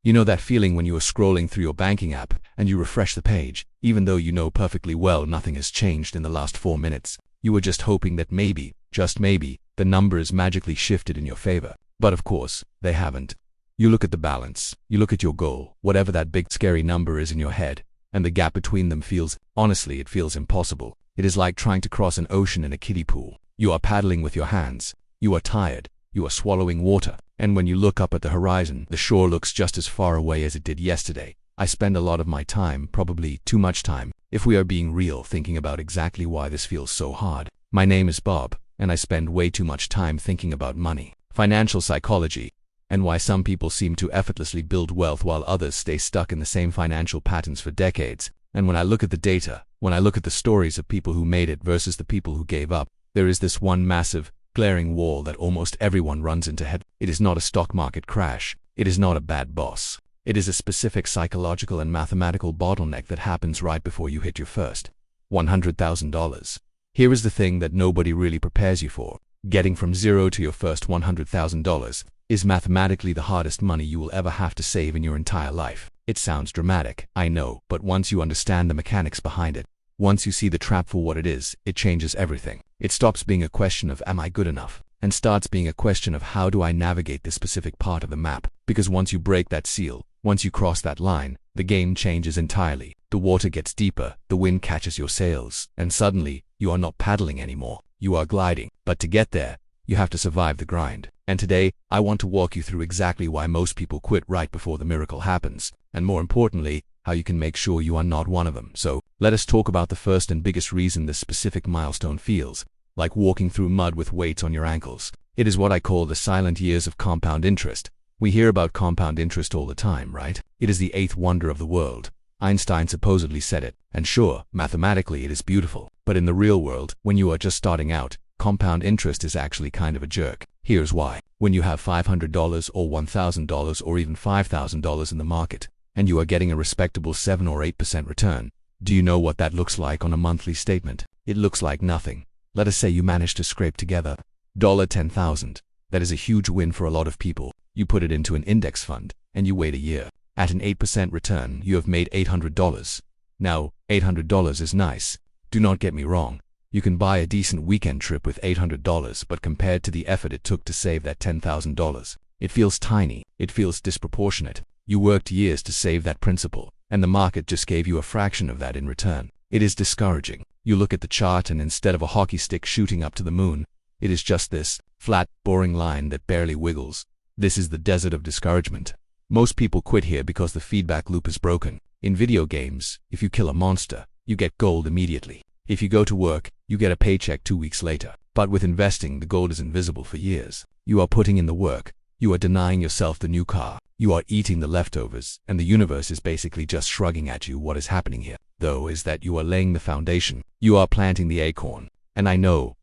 You know that feeling when you are scrolling through your banking app and you refresh the page, even though you know perfectly well nothing has changed in the last 4 minutes. You are just hoping that maybe, just maybe, the numbers magically shifted in your favor. But of course, they haven't. You look at the balance, you look at your goal, whatever that big scary number is in your head, and the gap between them honestly, it feels impossible. It is like trying to cross an ocean in a kiddie pool. You are paddling with your hands. You are tired. You are swallowing water. And when you look up at the horizon, the shore looks just as far away as it did yesterday. I spend a lot of my time, probably too much time, if we are being real, thinking about exactly why this feels so hard. My name is Bob, and I spend way too much time thinking about money, financial psychology, and why some people seem to effortlessly build wealth while others stay stuck in the same financial patterns for decades. And when I look at the data, when I look at the stories of people who made it versus the people who gave up, there is this one massive, glaring wall that almost everyone runs into head. It is not a stock market crash. It is not a bad boss. It is a specific psychological and mathematical bottleneck that happens right before you hit your first $100,000. Here is the thing that nobody really prepares you for. Getting from zero to your first $100,000 is mathematically the hardest money you will ever have to save in your entire life. It sounds dramatic, I know, but once you understand the mechanics behind it, once you see the trap for what it is, it changes everything. It stops being a question of am I good enough, and starts being a question of how do I navigate this specific part of the map. Because once you break that seal, once you cross that line, the game changes entirely. The water gets deeper, the wind catches your sails, and suddenly, you are not paddling anymore, you are gliding. But to get there, you have to survive the grind. And today, I want to walk you through exactly why most people quit right before the miracle happens, and more importantly, how you can make sure you are not one of them. So, let us talk about the first and biggest reason this specific milestone feels like walking through mud with weights on your ankles. It is what I call the silent years of compound interest. We hear about compound interest all the time, right? It is the eighth wonder of the world. Einstein supposedly said it, and sure, mathematically it is beautiful. But in the real world, when you are just starting out, compound interest is actually kind of a jerk. Here's why. When you have $500 or $1,000 or even $5,000 in the market, and you are getting a respectable 7 or 8% return, do you know what that looks like on a monthly statement? It looks like nothing. Let us say you manage to scrape together $10,000. That is a huge win for a lot of people. You put it into an index fund, and you wait a year. At an 8% return, you have made $800. Now, $800 is nice. Do not get me wrong. You can buy a decent weekend trip with $800, but compared to the effort it took to save that $10,000, it feels tiny. It feels disproportionate. You worked years to save that principal, and the market just gave you a fraction of that in return. It is discouraging. You look at the chart, and instead of a hockey stick shooting up to the moon, it is just this flat, boring line that barely wiggles. This is the desert of discouragement. Most people quit here because the feedback loop is broken. In video games, if you kill a monster, you get gold immediately. If you go to work, you get a paycheck 2 weeks later. But with investing, the gold is invisible for years. You are putting in the work. You are denying yourself the new car. You are eating the leftovers, and the universe is basically just shrugging at you. What is happening here, though, is that you are laying the foundation. You are planting the acorn. And I know,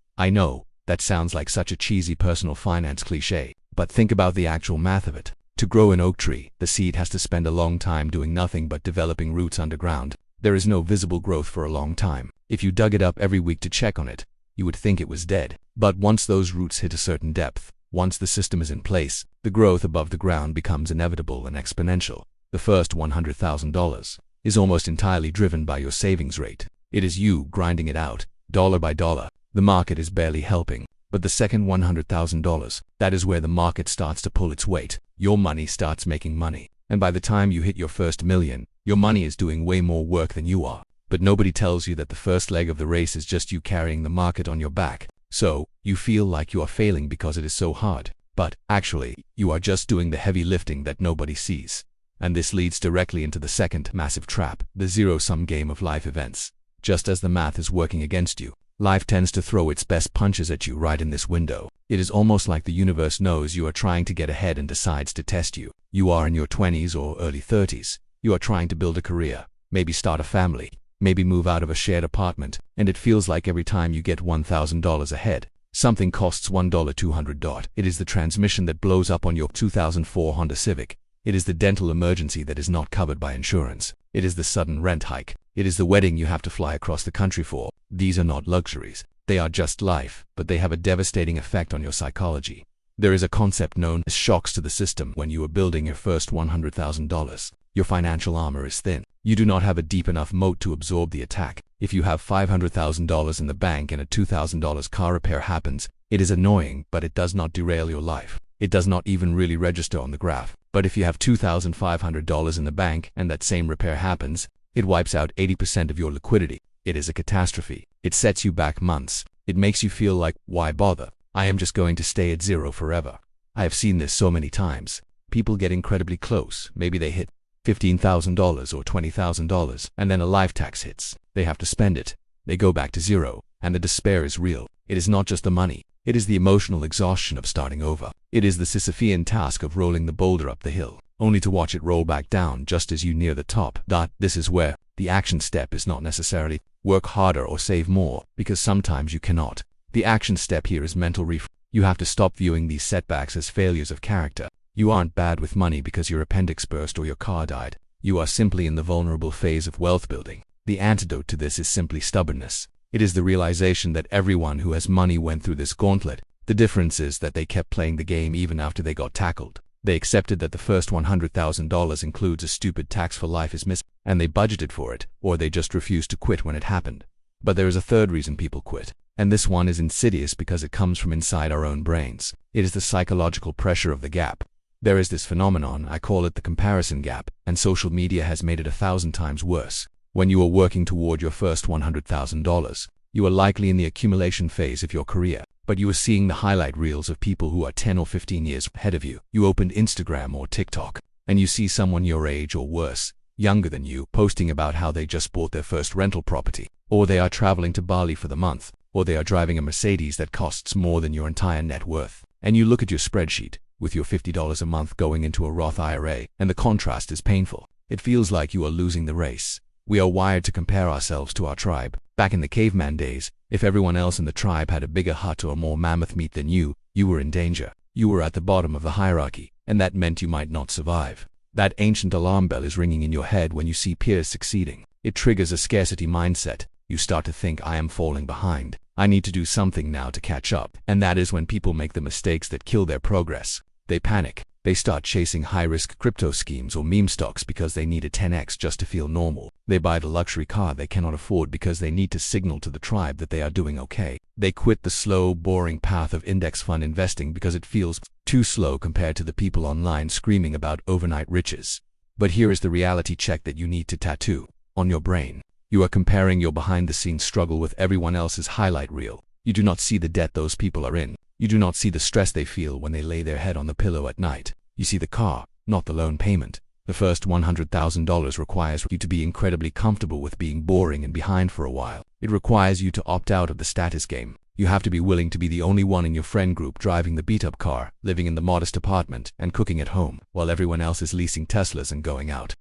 that sounds like such a cheesy personal finance cliche, but think about the actual math of it. To grow an oak tree, the seed has to spend a long time doing nothing but developing roots underground. There is no visible growth for a long time. If you dug it up every week to check on it, you would think it was dead. But once those roots hit a certain depth, once the system is in place, the growth above the ground becomes inevitable and exponential. The first $100,000 is almost entirely driven by your savings rate. It is you grinding it out, dollar by dollar. The market is barely helping. But the second $100,000, that is where the market starts to pull its weight. Your money starts making money. And by the time you hit your first million, your money is doing way more work than you are. But nobody tells you that the first leg of the race is just you carrying the market on your back. So, you feel like you are failing because it is so hard. But, actually, you are just doing the heavy lifting that nobody sees. And this leads directly into the second massive trap, the zero-sum game of life events. Just as the math is working against you, life tends to throw its best punches at you right in this window. It is almost like the universe knows you are trying to get ahead and decides to test you. You are in your 20s or early 30s. You are trying to build a career, maybe start a family, maybe move out of a shared apartment, and it feels like every time you get $1,000 ahead, something costs $200. It is the transmission that blows up on your 2004 Honda Civic. It is the dental emergency that is not covered by insurance. It is the sudden rent hike. It is the wedding you have to fly across the country for. These are not luxuries. They are just life, but they have a devastating effect on your psychology. There is a concept known as shocks to the system. When you are building your first $100,000, your financial armor is thin. You do not have a deep enough moat to absorb the attack. If you have $500,000 in the bank and a $2,000 car repair happens, it is annoying, but it does not derail your life. It does not even really register on the graph. But if you have $2,500 in the bank and that same repair happens, it wipes out 80% of your liquidity. It is a catastrophe. It sets you back months. It makes you feel like, why bother? I am just going to stay at zero forever. I have seen this so many times. People get incredibly close. Maybe they hit $15,000 or $20,000, and then a life tax hits. They have to spend it. They go back to zero, and the despair is real. It is not just the money. It is the emotional exhaustion of starting over. It is the Sisyphean task of rolling the boulder up the hill, only to watch it roll back down just as you near the top. This is where the action step is not necessarily work harder or save more, because sometimes you cannot. The action step here is mental reframe. You have to stop viewing these setbacks as failures of character. You aren't bad with money because your appendix burst or your car died. You are simply in the vulnerable phase of wealth building. The antidote to this is simply stubbornness. It is the realization that everyone who has money went through this gauntlet. The difference is that they kept playing the game even after they got tackled. They accepted that the first $100,000 includes a stupid tax for life is missing, and they budgeted for it, or they just refused to quit when it happened. But there is a third reason people quit, and this one is insidious because it comes from inside our own brains. It is the psychological pressure of the gap. There is this phenomenon, I call it the comparison gap, and social media has made it 1,000 times worse. When you are working toward your first $100,000, you are likely in the accumulation phase of your career, but you are seeing the highlight reels of people who are 10 or 15 years ahead of you. You opened Instagram or TikTok, and you see someone your age or worse, younger than you, posting about how they just bought their first rental property, or they are traveling to Bali for the month, or they are driving a Mercedes that costs more than your entire net worth. And you look at your spreadsheet, with your $50 a month going into a Roth IRA, and the contrast is painful. It feels like you are losing the race. We are wired to compare ourselves to our tribe. Back in the caveman days, if everyone else in the tribe had a bigger hut or more mammoth meat than you, you were in danger. You were at the bottom of the hierarchy, and that meant you might not survive. That ancient alarm bell is ringing in your head when you see peers succeeding. It triggers a scarcity mindset. You start to think, I am falling behind. I need to do something now to catch up. And that is when people make the mistakes that kill their progress. They panic. They start chasing high-risk crypto schemes or meme stocks because they need a 10x just to feel normal. They buy the luxury car they cannot afford because they need to signal to the tribe that they are doing okay. They quit the slow, boring path of index fund investing because it feels too slow compared to the people online screaming about overnight riches. But here is the reality check that you need to tattoo on your brain. You are comparing your behind-the-scenes struggle with everyone else's highlight reel. You do not see the debt those people are in. You do not see the stress they feel when they lay their head on the pillow at night. You see the car, not the loan payment. The first $100,000 requires you to be incredibly comfortable with being boring and behind for a while. It requires you to opt out of the status game. You have to be willing to be the only one in your friend group driving the beat-up car, living in the modest apartment, and cooking at home, while everyone else is leasing Teslas and going out.